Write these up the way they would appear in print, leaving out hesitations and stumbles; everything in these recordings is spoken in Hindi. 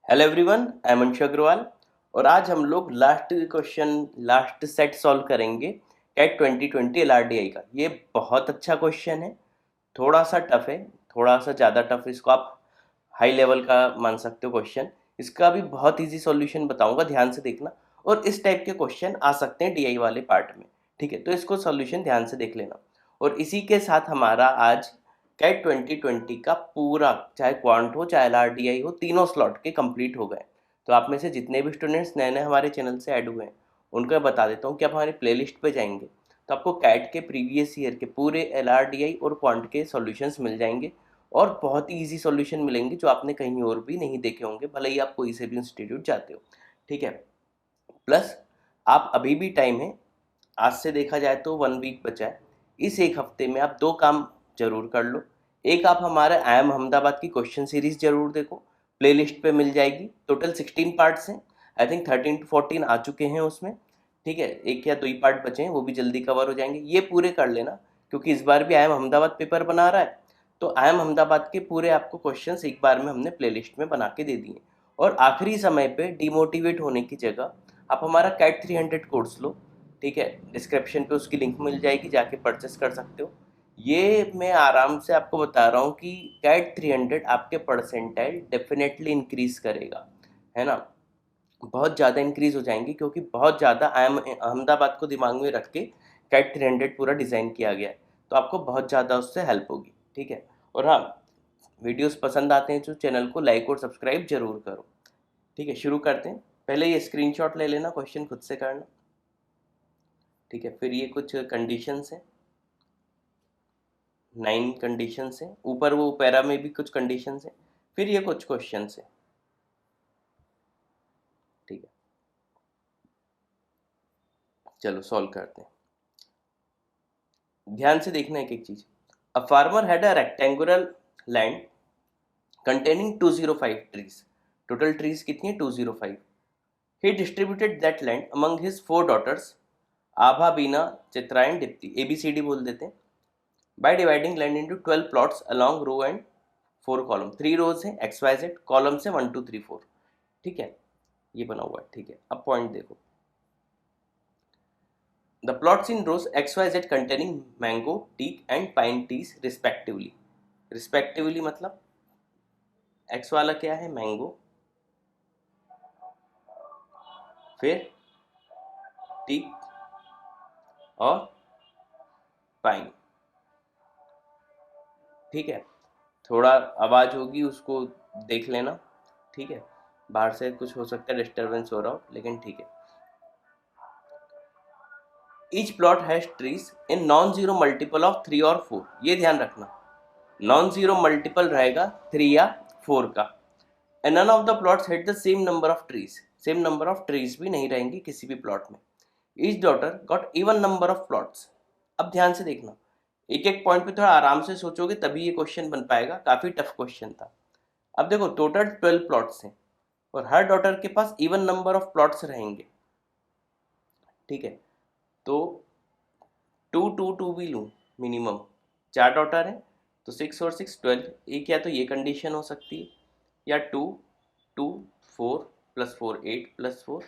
Hello everyone, I am Anshu Agarwal. और आज हम लोग लास्ट सेट सॉल्व करेंगे कैट 2020 एलआरडीआई का। ये बहुत अच्छा क्वेश्चन है, थोड़ा सा टफ है, थोड़ा सा ज़्यादा टफ। इसको आप हाई लेवल का मान सकते हो क्वेश्चन। इसका भी बहुत इजी सॉल्यूशन बताऊंगा, ध्यान से देखना। और इस टाइप के क्वेश्चन आ सकते हैं डीआई वाले पार्ट में, ठीक है। तो इसको सॉल्यूशन ध्यान से देख लेना। और इसी के साथ हमारा आज कैट 2020 का पूरा, चाहे क्वांट हो चाहे एलआरडीआई हो, तीनों स्लॉट के कंप्लीट हो गए। तो आप में से जितने भी स्टूडेंट्स नए नए हमारे चैनल से ऐड हुए हैं उनको मैं बता देता हूँ कि आप हमारी प्लेलिस्ट पे जाएंगे तो आपको कैट के प्रीवियस ईयर के पूरे एलआरडीआई और क्वांट के सॉल्यूशंस मिल जाएंगे। और बहुत ही ईजी सॉल्यूशन मिलेंगे जो आपने कहीं और भी नहीं देखे होंगे, भले ही आप कोई से भी इंस्टीट्यूट जाते हो, ठीक है। प्लस आप अभी भी टाइम है, आज से देखा जाए तो 1 वीक बचा है। इस एक हफ्ते में आप दो काम जरूर कर लो। एक, आप हमारे आई एम अहमदाबाद की क्वेश्चन सीरीज जरूर देखो, प्लेलिस्ट पे मिल जाएगी। टोटल 16 पार्ट्स हैं, आई थिंक 13 to 14 आ चुके हैं उसमें, ठीक है। एक या दो ही पार्ट बचे हैं, वो भी जल्दी कवर हो जाएंगे। ये पूरे कर लेना, क्योंकि इस बार भी आई एम अहमदाबाद पेपर बना रहा है। तो आई एम अहमदाबाद के पूरे आपको क्वेश्चंस एक बार में हमने प्लेलिस्ट में बना के दे दिए। और आखिरी समय पे डिमोटिवेट होने की जगह आप हमारा कैट 300 कोर्स लो, ठीक है। डिस्क्रिप्शन पे उसकी लिंक मिल जाएगी, जाके परचेस कर सकते हो। ये मैं आराम से आपको बता रहा हूँ कि कैट 300 आपके परसेंटाइल डेफिनेटली इंक्रीज करेगा, है ना। बहुत ज़्यादा इंक्रीज हो जाएंगे, क्योंकि बहुत ज़्यादा आई एम अहमदाबाद को दिमाग में रख के कैट 300 पूरा डिज़ाइन किया गया है। तो आपको बहुत ज़्यादा उससे हेल्प होगी, ठीक है। और हाँ, वीडियोस पसंद आते हैं तो चैनल को लाइक और सब्सक्राइब जरूर करो, ठीक है। शुरू करते हैं। पहले ये स्क्रीनशॉट ले लेना, क्वेश्चन खुद से करना, ठीक है। फिर ये कुछ कंडीशंस हैं, 9 कंडीशंस हैं। ऊपर वो पैरा में भी कुछ कंडीशंस हैं। फिर ये कुछ क्वेश्चंस हैं, ठीक है। चलो सॉल्व करते हैं। ध्यान से देखना एक एक चीज। A farmer had a rectangular land containing 205 trees. Total trees कितनी है? 205। He distributed that land among his 4 daughters, Abha, Bina, Chitra and Deepti. ABCD बोल देते हैं। By dividing land into 12 plots along row and 4 column. 3 rows है, XYZ, कॉलम से 1 2 3 4, ठीक है। ये बना हुआ है, ठीक है। अब पॉइंट देखो। The plots in rows XYZ containing mango, teak and pine trees respectively. Respectively मतलब X वाला क्या है? मैंगो, फिर टीक और पाइन, ठीक है। थोड़ा आवाज़ होगी, उसको देख लेना, ठीक है। बाहर से कुछ हो सकता है, डिस्टर्बेंस हो रहा हो, लेकिन ठीक है। Each plot has trees in non zero multiple of 3 और 4। ये ध्यान रखना, नॉन जीरो मल्टीपल रहेगा 3 या 4 का। And none of the plots had the same number of trees. Same number of trees भी नहीं रहेंगी किसी भी प्लॉट में। Each daughter got even number of plots. अब ध्यान से देखना, एक एक पॉइंट पे थोड़ा आराम से सोचोगे तभी ये क्वेश्चन बन पाएगा। काफी टफ क्वेश्चन था। अब देखो, टोटल 12 प्लॉट्स हैं और हर डॉटर के पास इवन नंबर ऑफ प्लॉट्स रहेंगे, ठीक है। तो 2 2 2 भी लूँ मिनिमम, 4 डॉटर हैं तो 6 और 6 12। एक या तो ये कंडीशन हो सकती है, या 2 2 4 प्लस 4 8 प्लस 4,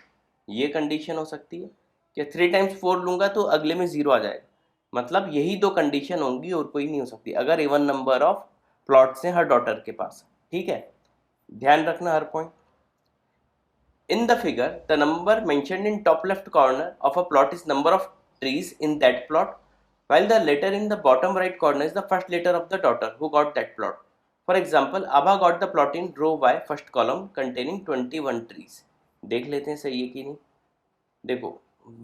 ये कंडीशन हो सकती है। या 3 टाइम्स 4 लूँगा तो अगले में 0 आ जाएगा। मतलब यही दो कंडीशन होंगी और कोई नहीं हो सकती, अगर इवन नंबर ऑफ प्लॉट्स हैं हर डॉटर के पास, ठीक है। ध्यान रखना हर point. In the figure, the number mentioned in top left corner of a plot is number of trees in that plot, while the letter in the bottom right corner is the first letter of the daughter who got that plot. For example, Abha got the plot in row Y first column containing 21 trees. देख लेते हैं सही है कि नहीं। देखो,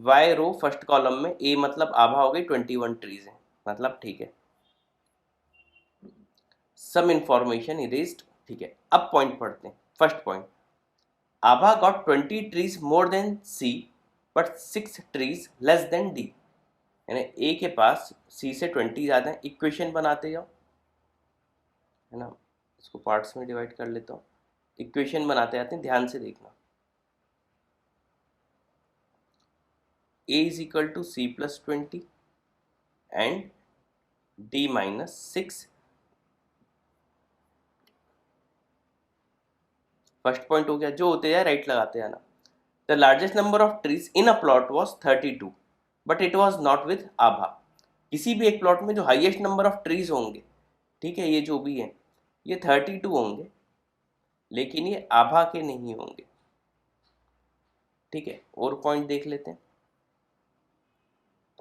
Y रो फर्स्ट कॉलम में, A मतलब आभा हो गई, 21 ट्रीज है, मतलब ठीक है। सम इंफॉर्मेशन इरेज्ड, ठीक है। अब पॉइंट पढ़ते हैं। First point, Abha got 20 trees more than C, but 6 trees less than D। यानी A के पास C से 20 ज़्यादा है। इक्वेशन बनाते जाओ, है ना। इसको पार्ट्स में डिवाइड कर लेता हूँ, इक्वेशन बनाते जाते हैं, ध्यान से देखना। A is equal to C plus 20 and D minus 6 first point हो गया, जो होते जाए राइट लगाते जाना। The largest number of trees in a plot was 32 but it was not with Abha. किसी भी एक प्लॉट में जो हाईएस्ट नंबर ऑफ ट्रीज होंगे, ठीक है, ये जो भी है ये 32 होंगे, लेकिन ये आभा के नहीं होंगे। ठीक है, और पॉइंट देख लेते हैं।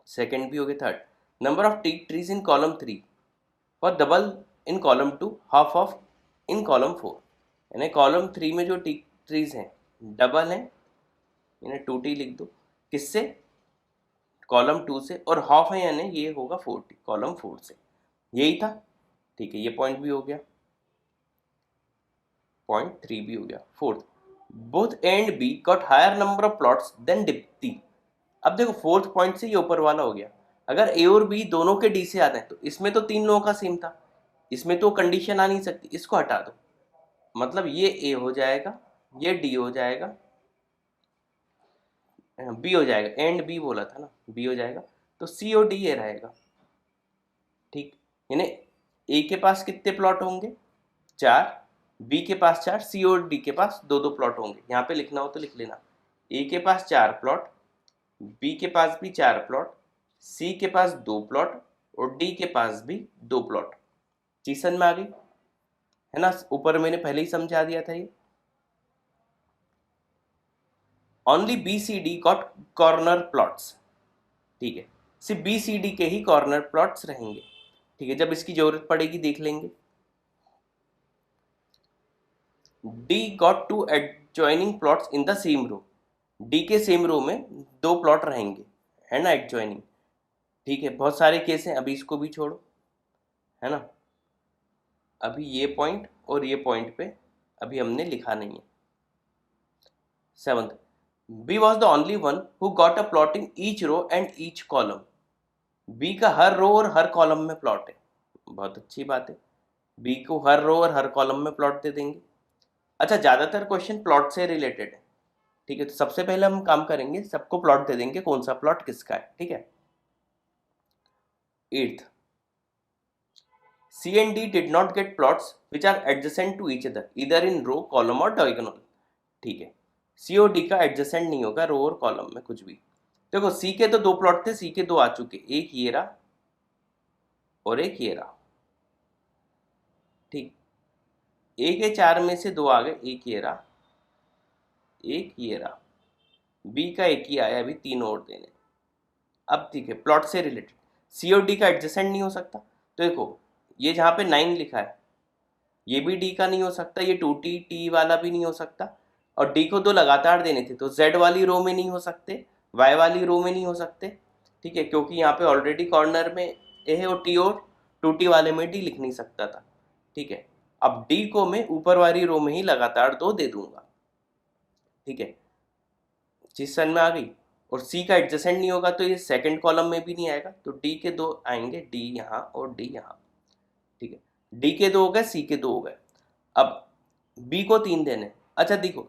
सेकंड भी हो गया। Third, number of T trees in column 3 और double in column 2, half of in column 4। यानी कॉलम 3 में जो टी ट्रीज हैं डबल हैं, यानी 2t लिख दो, किससे, कॉलम 2 से, और हाफ है यानी ये होगा 4t कॉलम 4 से। यही था। ठीक है, ये पॉइंट भी हो गया, पॉइंट 3 भी हो गया। Fourth, both A and B got higher number of plots than Dipti. अब देखो फोर्थ पॉइंट से ये ऊपर वाला हो गया। अगर ए और बी दोनों के डी से आते हैं तो इसमें तो 3 लोगों का सेम था, इसमें तो कंडीशन आ नहीं सकती, इसको हटा दो। मतलब ये ए हो जाएगा, ये डी हो जाएगा, बी हो जाएगा, एंड बी बोला था ना, बी हो जाएगा, तो सी और डी ये रहेगा। ठीक, यानी ए के पास कितने प्लॉट होंगे, 4, बी के पास 4, सी और डी के पास 2-2 प्लॉट होंगे। यहाँ पे लिखना हो तो लिख लेना, ए के पास 4 प्लॉट, बी के पास भी 4 प्लॉट, सी के पास 2 प्लॉट और डी के पास भी 2 प्लॉट। चीज समझ में आ गई है ना, ऊपर मैंने पहले ही समझा दिया था ये। Only B C D got corner plots. ठीक है, सिर्फ बी सी डी के ही कॉर्नर प्लॉट्स रहेंगे। ठीक है, जब इसकी जरूरत पड़ेगी देख लेंगे। D got 2 adjoining plots in the same row. D के सेम रो में 2 प्लॉट रहेंगे, है ना, एडजॉइनिंग। ठीक है, बहुत सारे केस हैं, अभी इसको भी छोड़ो, है ना। अभी ये पॉइंट और ये पॉइंट पे अभी हमने लिखा नहीं है। Seventh, B was the only one who got a plot in each row and each column. B का हर रो और हर कॉलम में प्लॉट है, बहुत अच्छी बात है, बी को हर रो और हर कॉलम में प्लॉट दे देंगे। अच्छा, ज़्यादातर क्वेश्चन प्लॉट से रिलेटेड है। ठीक है, तो सबसे पहले हम काम करेंगे, सबको प्लॉट दे देंगे कौन सा प्लॉट किसका है। ठीक है। Eighth, C and D did not get plots which are adjacent to each other इधर इन रो कॉलम और डायगोनल। ठीक है, सी और डी का एडजेसेंट नहीं होगा रो और कॉलम में कुछ भी। देखो सी के तो 2 प्लॉट थे, सी के 2 आ चुके, एक ये रहा और एक ये रहा। ठीक, ए के 4 में से 2 आ गए, एक ये रहा, एक ये रहा। बी का एक ही आया, अभी 3 और देने। अब ठीक है, प्लॉट से रिलेटेड सी और डी का एडजेसेंट नहीं हो सकता, तो देखो ये जहाँ पे 9 लिखा है ये भी डी का नहीं हो सकता, ये 2t टी वाला भी नहीं हो सकता, और डी को 2 लगातार देने थे तो z वाली रो में नहीं हो सकते, y वाली रो में नहीं हो सकते। ठीक है, क्योंकि यहाँ पे ऑलरेडी कॉर्नर में ए है और टी, और 2t वाले में डी लिख नहीं सकता था। ठीक है, अब डी को मैं ऊपर वाली रो में ही लगातार 2 दे दूंगा। ठीक है, चीज समझ में आ गई। और सी का एडजेसेंट नहीं होगा तो ये सेकंड कॉलम में भी नहीं आएगा, तो डी के 2 आएंगे, डी यहाँ और डी यहाँ। ठीक है, डी के 2 हो गए, सी के 2 हो गए। अब बी को 3 देने। अच्छा देखो,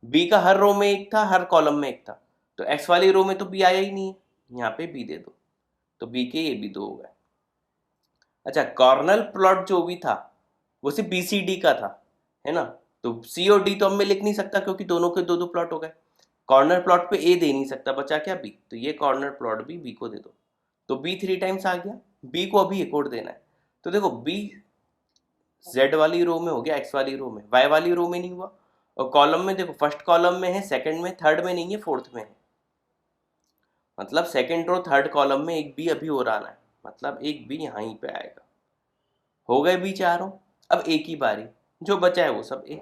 बी का हर रो में एक था, हर कॉलम में एक था, तो एक्स वाली रो में तो बी आया ही नहीं है, यहाँ पे बी दे दो, तो बी के ये भी 2 हो गए। अच्छा, कॉर्नर प्लॉट जो भी था वो सिर्फ बी सी डी का था, है ना, तो सी और डी तो अब मैं लिख नहीं सकता क्योंकि दोनों के 2-2 प्लॉट हो गए। कॉर्नर प्लॉट पे ए दे नहीं सकता, बचा क्या, बी, तो ये कॉर्नर प्लॉट भी बी को दे दो, तो बी 3 टाइम्स आ गया। बी को अभी एक और देना है, तो देखो बी z वाली रो में हो गया, x वाली रो में, y वाली रो में नहीं हुआ, और कॉलम में देखो फर्स्ट कॉलम में है, सेकंड में, थर्ड में नहीं है, फोर्थ में है, मतलब सेकंड रो थर्ड कॉलम में एक बी अभी और आना है, मतलब एक बी यहाँ ही पे आएगा। हो गए बी चारों। अब ए की बारी, जो बचा है वो सब ए,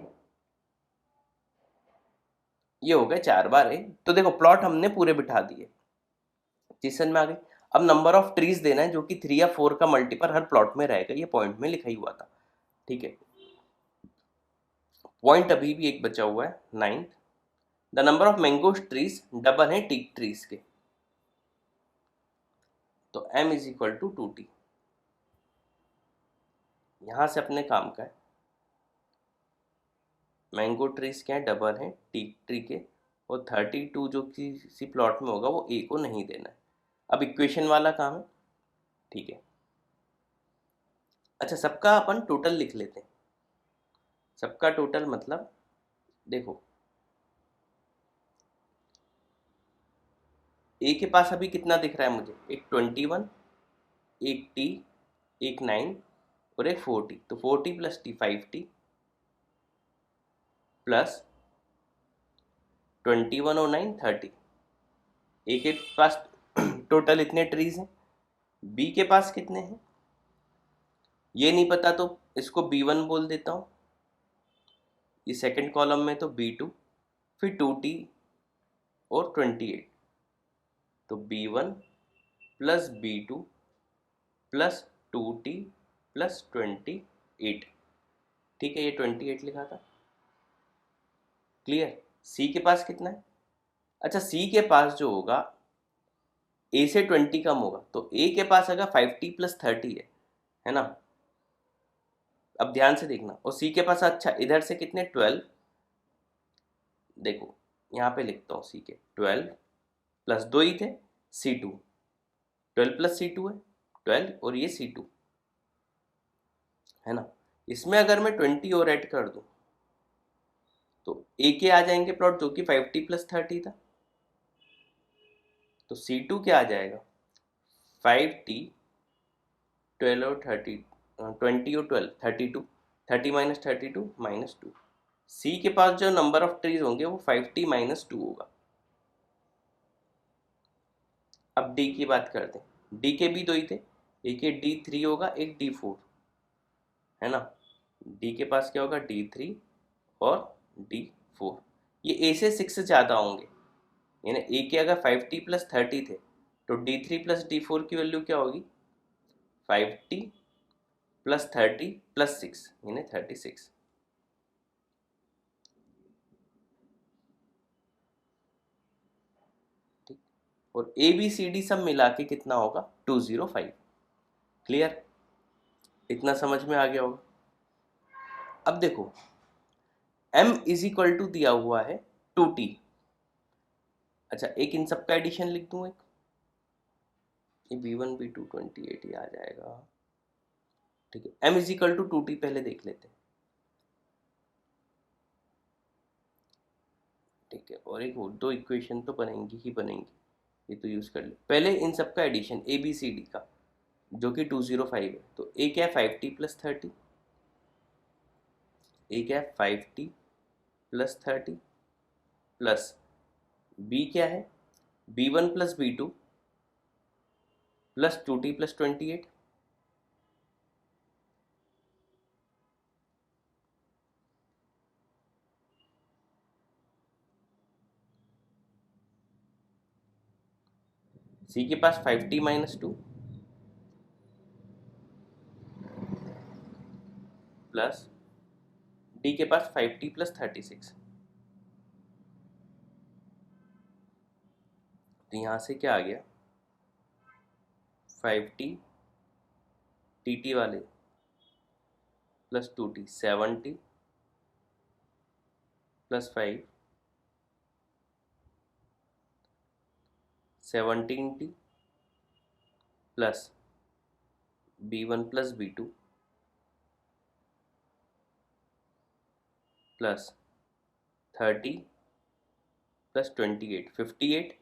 ये हो गए 4 बार ए। तो देखो प्लॉट हमने पूरे बिठा दिए, डिसीजन में आ गई। अब नंबर ऑफ ट्रीज देना है जो कि 3 या 4 का मल्टीपल हर प्लॉट में रहेगा, ये पॉइंट में लिखा ही हुआ था। ठीक है, पॉइंट अभी भी एक बचा हुआ है, 9th, the number of mango trees double है टीक ट्रीज के, तो m is equal to 2t। यहां से अपने काम का है, मैंगो ट्रीज क्या है, डबल है टीक ट्री के, और 32 जो किसी प्लॉट में होगा वो ए को नहीं देना है। अब इक्वेशन वाला काम है। ठीक है, अच्छा सबका अपन टोटल लिख लेते हैं। सबका टोटल मतलब देखो ए के पास अभी कितना दिख रहा है मुझे, एक 21, एक टी, एक 9 और एक 4t, तो 4t plus T 5t plus 21 और 9 30। ए के पास टोटल इतने ट्रीज हैं, बी के पास कितने हैं ये नहीं पता, तो इसको B1 बोल देता हूँ, ये सेकंड कॉलम में तो B2, फिर 2t और 28, तो B1 plus B2 plus 2t plus 28। ठीक है, ये 28 लिखा था। क्लियर। सी के पास कितना है, अच्छा सी के पास जो होगा ए से 20 कम होगा, तो ए के पास अगर 5t प्लस 30 है ना, अब ध्यान से देखना, और सी के पास अच्छा इधर से कितने 12, देखो यहाँ पे लिखता हूँ सी के 12 प्लस 2 ही थे C2, 12 प्लस C2 है 12 और ये C2 है ना। इसमें अगर मैं 20 और ऐड कर दूं तो ए के आ जाएंगे प्लॉट जो कि 5t प्लस 30 था, तो C2 क्या आ जाएगा 5t 12 और 30, 20 और 12 32, 30 माइनस 32 माइनस 2। सी के पास जो नंबर ऑफ ट्रीज होंगे वो 5t माइनस 2 होगा। अब डी की बात करते हैं, डी के भी दो ही थे, एक ये D3 होगा एक D4 है ना, डी के पास क्या होगा D3 और D4, ये ए से 6 से ज़्यादा होंगे, यानी ए के अगर 5t प्लस 30 थे तो D3 प्लस D4 की वैल्यू क्या होगी 5t प्लस 30 प्लस 6 यानी 36। ठीक, और ए बी सी डी सब मिला के कितना होगा 205। क्लियर, इतना समझ में आ गया होगा। अब देखो m इज इक्वल टू दिया हुआ है 2t, अच्छा एक इन सब का एडिशन लिख दूं, एक ये B1 B2 28 ही आ जाएगा। ठीक है, m is equal to 2t पहले देख लेते हैं। ठीक है, और एक और दो इक्वेशन तो बनेंगी ही बनेंगी, ये तो यूज कर ले। पहले इन सब का addition A B C D का जो कि 205 है, तो ए क्या है 5t प्लस 30, ए क्या है 5t प्लस 30 प्लस बी क्या है B1 plus B2 plus 2t plus 28। सी के पास 5t माइनस 2 प्लस डी के पास 5t प्लस 36, तो यहाँ से क्या आ गया 5t टी वाले plus 2t 7t plus 5 17t plus B1 plus B2 plus 30 plus 28 58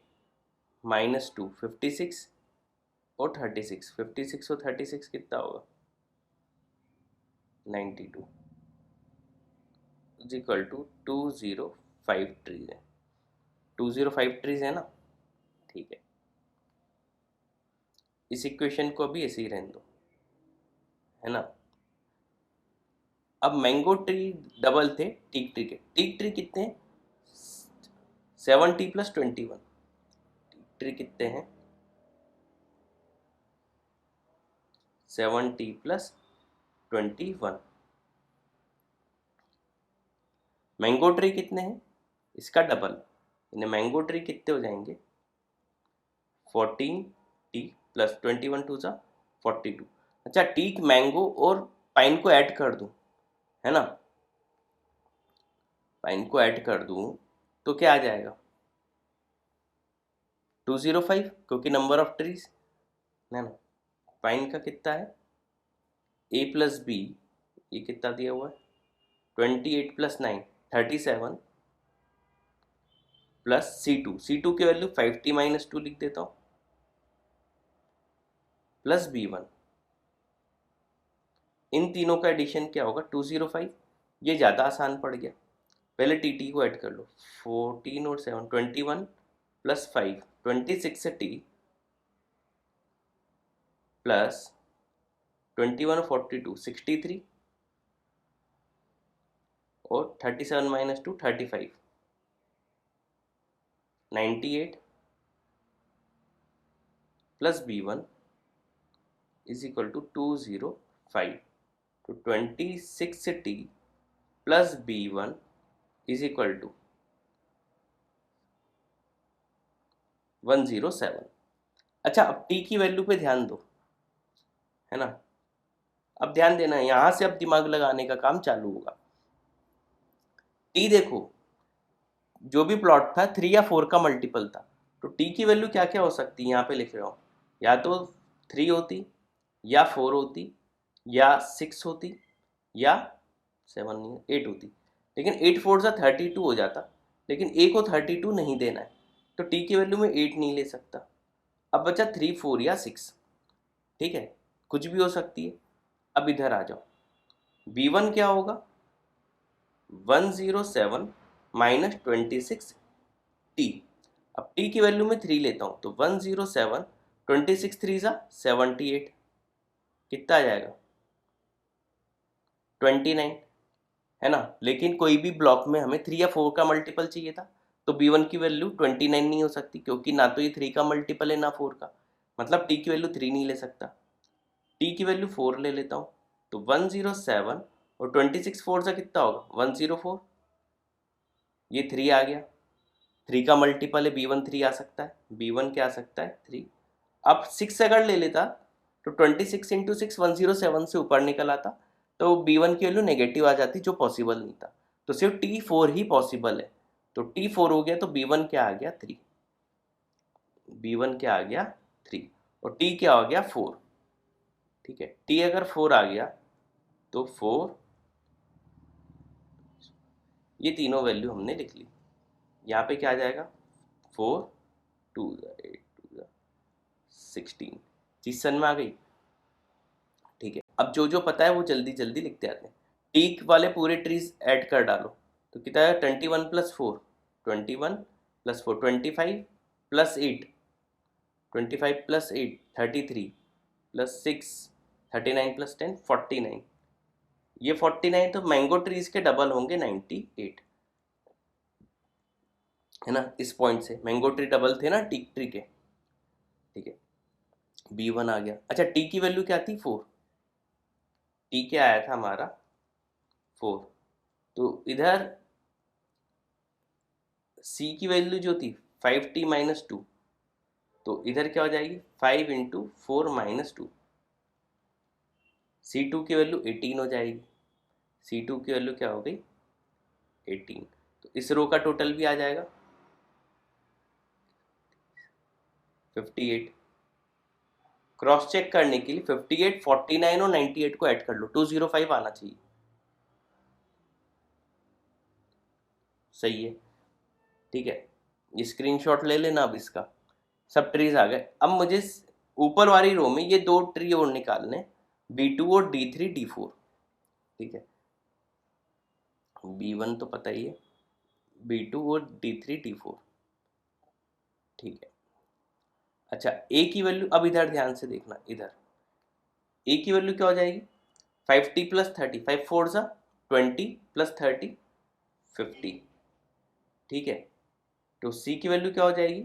minus 2 56 और 36, 56 और 36 कितना होगा 92 इज इक्वल टू 205 ट्रीज है, 205 ट्रीज है ना। ठीक है, इस इक्वेशन को अभी ऐसे ही रहने दो है ना। अब मैंगो ट्री डबल थे टीक ट्री के, टीक ट्री कितने हैं 7t प्लस 21, टीक ट्री कितने हैं 7t प्लस 21। मैंगो ट्री कितने हैं इसका डबल, यानी मैंगो ट्री कितने हो जाएंगे 14t प्लस 21 टू सा 42। अच्छा टीक मैंगो और पाइन को ऐड कर दूं है ना, पाइन को ऐड कर दूं तो क्या आ जाएगा 205, क्योंकि नंबर ऑफ ट्रीज है ना। पाइन का कितना है ए प्लस बी, ये कितना दिया हुआ है 28 प्लस 9 37 प्लस C2 की वैल्यू 5t-2 लिख देता हूँ, प्लस B1। इन तीनों का एडिशन क्या होगा 205। ये ज़्यादा आसान पड़ गया, पहले टी को ऐड कर लो, 14 और 7 21 प्लस 5 26 से टी प्लस 21 42 63 और 37 - 2 35 98 plus B1 is equal to 205। तो 26 T plus B1 is equal to 107। अच्छा, अब टी की वैल्यू पे ध्यान दो, है ना। अब ध्यान देना, यहां से अब दिमाग लगाने का काम चालू होगा। टी देखो, जो भी प्लॉट था 3 या 4 का मल्टीपल था, तो टी की वैल्यू क्या क्या हो सकती है, यहाँ पे लिख रहा हूँ, या तो 3 होती, या 4 होती, या 6 होती, या 7 नहीं 8 होती। लेकिन 8 4 सा 32 हो जाता, लेकिन ए को 32 नहीं देना है, तो टी की वैल्यू में 8 नहीं ले सकता। अब बचा 3 4 या 6, ठीक है, कुछ भी हो सकती है। अब इधर आ जाओ, B1 क्या होगा, 107 - 26 टी। अब टी की वैल्यू में 3 लेता हूँ, तो 107 26 3 सा 78, कितना आ जाएगा 29, है ना। लेकिन कोई भी ब्लॉक में हमें 3 या 4 का मल्टीपल चाहिए था, तो B1 की वैल्यू 29 नहीं हो सकती, क्योंकि ना तो ये 3 का मल्टीपल है ना 4 का, मतलब टी की वैल्यू 3 नहीं ले सकता। टी की वैल्यू 4 ले लेता हूँ, तो 107 और 26 4 से कितना होगा 104, ये 3 आ गया। 3 का मल्टीपल है B1, 3 आ सकता है, B1 क्या आ सकता है 3। अब 6 अगर ले लेता, तो 26 इंटू 6 107 से ऊपर निकल आता, तो B1 की वैल्यू नेगेटिव आ जाती, जो पॉसिबल नहीं था। तो सिर्फ T4 ही पॉसिबल है, तो T4 हो गया, तो B1 क्या आ गया 3, B1 क्या आ गया 3, और T क्या हो गया 4, ठीक है। T अगर 4 आ गया, तो 4, ये तीनों वैल्यू हमने लिख ली। यहाँ पे क्या आ जाएगा 4 2 8 2 16, चीज समझ में आ गई, ठीक है। अब जो जो पता है वो जल्दी जल्दी लिखते आते हैं। टी वाले पूरे ट्रीज ऐड कर डालो, तो कितना है 21 + 4 21 + 4 25 + 8 25 + 8 33 + 6 39 + 10 49, ये 49 तो मैंगो ट्रीज के डबल होंगे 98, है ना। इस पॉइंट से मैंगो ट्री डबल थे ना टीक ट्री के, ठीक है। B1 आ गया। अच्छा, टी की वैल्यू क्या थी 4, टी क्या आया था हमारा 4, तो इधर C की वैल्यू जो थी 5t - 2, तो इधर क्या हो जाएगी 5 × 4 - 2, C2 की वैल्यू 18 हो जाएगी, C2 की वैल्यू क्या हो गई 18। तो इस रो का टोटल भी आ जाएगा 58। क्रॉस चेक करने के लिए 58 49 और 98 को ऐड कर लो, 205 आना चाहिए, सही है, ठीक है। ये स्क्रीनशॉट ले लेना। अब इसका सब ट्रीज आ गए। अब मुझे ऊपर वाली रो में ये 2 ट्री और निकालने, B2 और D3 D4, ठीक है। B1 तो पता ही है, B2 और D3 D4, ठीक है। अच्छा, A की वैल्यू, अब इधर ध्यान से देखना, इधर A की वैल्यू क्या हो जाएगी 5t + 30, 5 4 सा 20 + 30 50, ठीक है। तो C की वैल्यू क्या हो जाएगी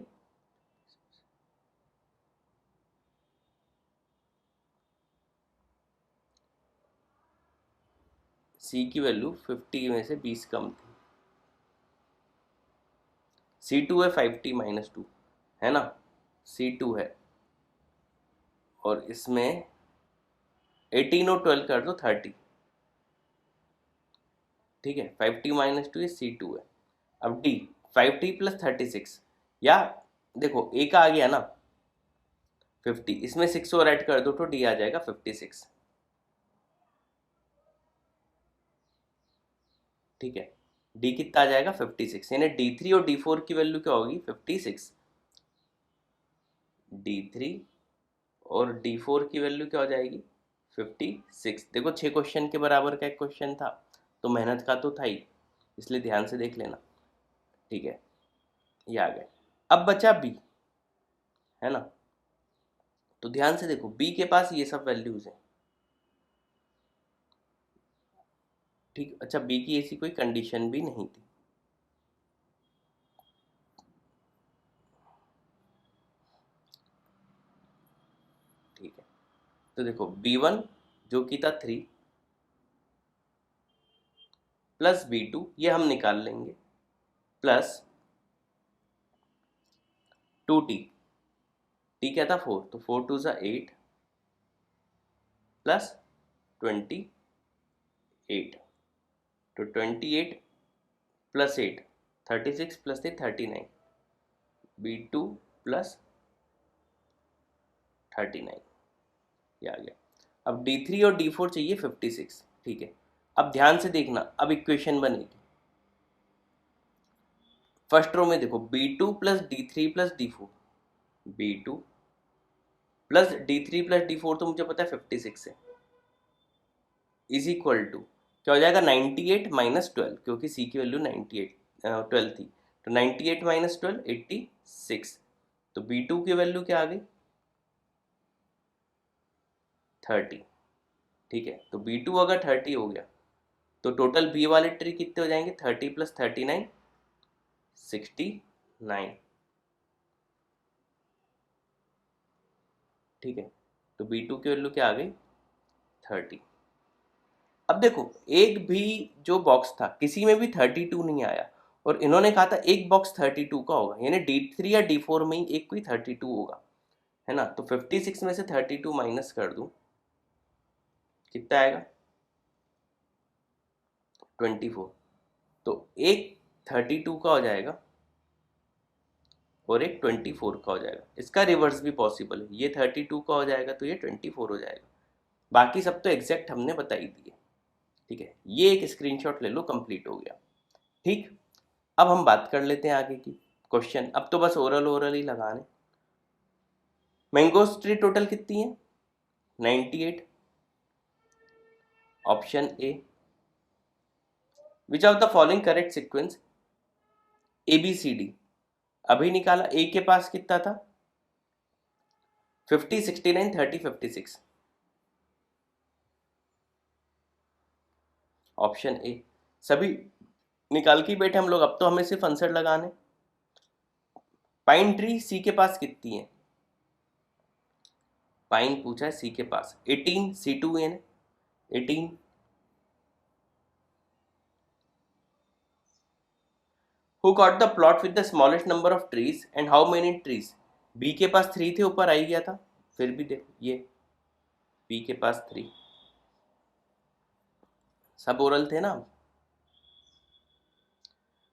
C की वैल्यू 50 में से 20 कम थी, C2 है 5t - 2, है ना, C2 है, और इसमें 18 और 12 कर दो 30, ठीक है। 5t - 2 ये C2 है। अब D 5t + 36, या देखो A का आ गया ना 50, इसमें 6 और ऐड कर दो तो D आ जाएगा 56, ठीक है। डी कितना आ जाएगा 56, यानी D3 और D4 की वैल्यू क्या होगी 56। D3 और D4 की वैल्यू क्या हो जाएगी 56। देखो 6 क्वेश्चन के बराबर का एक क्वेश्चन था, तो मेहनत का तो था ही, इसलिए ध्यान से देख लेना। ठीक है, ये आ गए। अब बचा बी, है ना, तो ध्यान से देखो बी के पास ये सब वैल्यूज हैं। ठीक, अच्छा बी की ऐसी कोई कंडीशन भी नहीं थी। ठीक है, तो देखो B1 जो कि था 3 प्लस B2 ये हम निकाल लेंगे, प्लस 2t, टी क्या था 4, तो 4 2 ज़ा 8 प्लस 28, तो 28 प्लस 8 36 प्लस 39, B2 प्लस 39, ये आ गया। अब D3 और D4 चाहिए 56। ठीक है, अब ध्यान से देखना, अब इक्वेशन बनेगी। फर्स्ट रो में देखो B2 plus D3 plus D4, B2 plus D3 plus D4 तो मुझे पता है 56 है, इज इक्वल टू क्या हो जाएगा 98 माइनस 12, क्योंकि C की वैल्यू 12 थी, तो 98 माइनस 12 86, तो B2 की वैल्यू क्या आ गई 30। ठीक है, तो B2 अगर 30 हो गया तो टोटल B वाले ट्री कितने हो जाएंगे 30 प्लस 39 69। ठीक है, तो B2 की वैल्यू क्या आ गई 30। अब देखो एक भी जो बॉक्स था किसी में भी 32 नहीं आया, और इन्होंने कहा था एक बॉक्स 32 का होगा, यानी D3 या D4 में ही एक कोई 32 होगा, है ना, तो 56 में से 32 माइनस कर दूं कितना आएगा 24, तो एक 32 का हो जाएगा और एक 24 का हो जाएगा। इसका रिवर्स भी पॉसिबल है, ये 32 का हो जाएगा तो ये 24 हो जाएगा। बाकी सब तो एग्जैक्ट हमने बताई दिए। ठीक है, ये एक स्क्रीनशॉट ले लो, कंप्लीट हो गया। ठीक, अब हम बात कर लेते हैं आगे की क्वेश्चन। अब तो बस ओरल ओरल ही लगाने। मैंगोस ट्री टोटल कितनी है 98, option A. Which of the following correct sequence ABCD, अभी निकाला, ए के पास कितना था 50 69 30 56, ऑप्शन ए। सभी निकाल के बैठे हम लोग, अब तो हमें सिर्फ आंसर लगाने। पाइन ट्री सी के पास कितनी है, पाइन पूछा है सी के पास 18, C2 है 18। Who got the plot with the smallest number of trees and how many trees, B के पास 3 थे, ऊपर आई गया था, फिर भी देखो ये बी के पास 3, सब ओरल थे ना।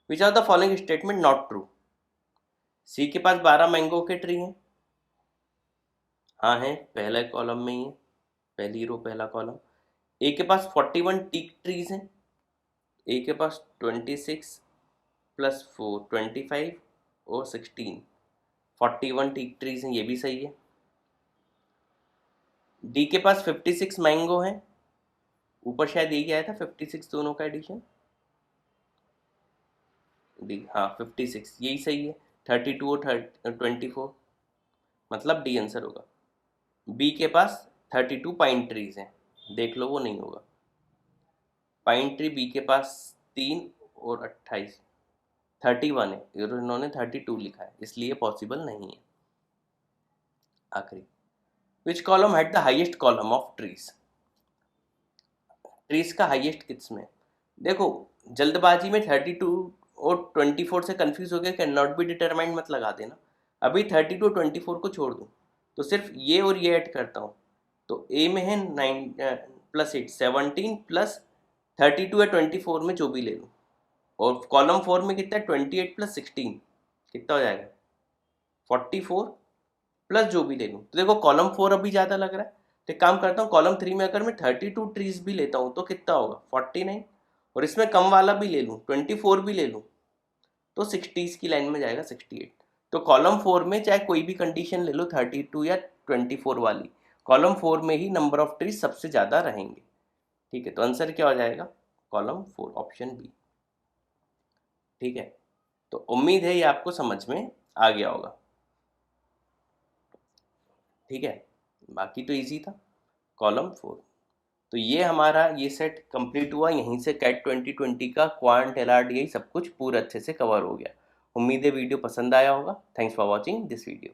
Which are the following statement not true, C के पास 12 मैंगो के ट्री हैं, हाँ है, पहले कॉलम में ही है, पहली रो पहला कॉलम। ए के पास 41 टीक ट्रीज हैं, ए के पास 26 प्लस 4 25 और 16 41 टीक ट्रीज हैं, ये भी सही है। डी के पास 56 मैंगो हैं, ऊपर शायद ये क्या था 56 दोनों का एडिशन, डी हाँ 56 यही सही है, 32 और 24, मतलब डी आंसर होगा। बी के पास 32 पाइन ट्रीज हैं, देख लो वो नहीं होगा, पाइन ट्री बी के पास 3 और 28 31 है, इन्होंने 32 लिखा है, इसलिए पॉसिबल नहीं है। आखिरी, which column had the highest column of trees, trees का हाईएस्ट किस में, देखो जल्दबाजी में 32 और 24 से कंफ्यूज हो गया, कैन नॉट बी डिटरमाइंड मत लगा देना। अभी 32 और 24 को छोड़ दूँ तो सिर्फ ये और ये ऐड करता हूँ, तो ए में है 9 प्लस 8 17 प्लस 32 या 24 में जो भी ले लूँ, और कॉलम 4 में कितना है 28 प्लस 16 कितना हो जाएगा 44 प्लस जो भी ले लूँ, तो देखो कॉलम 4 अभी ज़्यादा लग रहा है, तो एक काम करता हूँ कॉलम 3 में अगर मैं 32 ट्रीज भी लेता हूँ तो कितना होगा 49, और इसमें कम वाला भी ले लूँ, 24 भी ले लूँ, तो 60s की लाइन में जाएगा 68। तो कॉलम 4 में चाहे कोई भी कंडीशन ले लो, 32 या 24 वाली, कॉलम 4 में ही नंबर ऑफ ट्रीज सबसे ज़्यादा रहेंगे। ठीक है, तो आंसर क्या हो जाएगा? Column 4, option B. ठीक है, तो उम्मीद है ये आपको समझ में आ गया होगा। ठीक है, बाकी तो इजी था, कॉलम 4। तो ये हमारा ये सेट कंप्लीट हुआ। यहीं से कैट 2020 का क्वांट LRDI सब कुछ पूरा अच्छे से कवर हो गया। उम्मीद है वीडियो पसंद आया होगा। Thanks for watching this video.